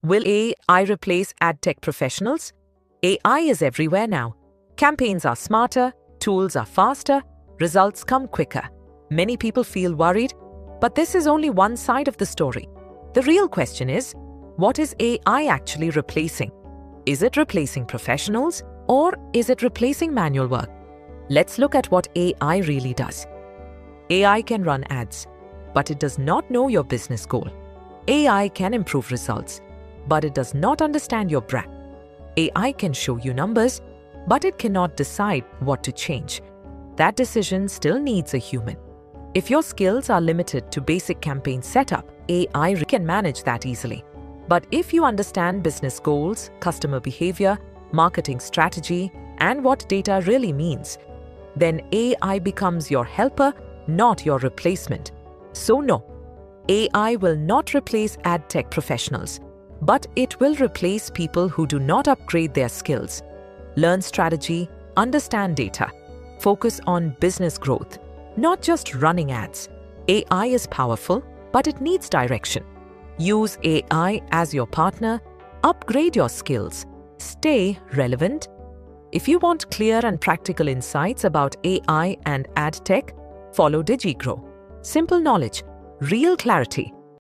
Will AI replace AdTech professionals? AI is everywhere now. Campaigns are smarter, tools are faster, results come quicker. Many people feel worried, but this is only one side of the story. The real question is, what is AI actually replacing? Is it replacing professionals or is it replacing manual work? Let's look at what AI really does. AI can run ads, but it does not know your business goal. AI can improve results, but it does not understand your brand. AI can show you numbers, but it cannot decide what to change. That decision still needs a human. If your skills are limited to basic campaign setup, AI can manage that easily. But if you understand business goals, customer behavior, marketing strategy, and what data really means, then AI becomes your helper, not your replacement. So no, AI will not replace AdTech professionals, but it will replace people who do not upgrade their skills. Learn strategy, understand data, focus on business growth, not just running ads. AI is powerful, but it needs direction. Use AI as your partner, upgrade your skills, stay relevant. If you want clear and practical insights about AI and AdTech, follow DigiGrow. Simple knowledge, real clarity.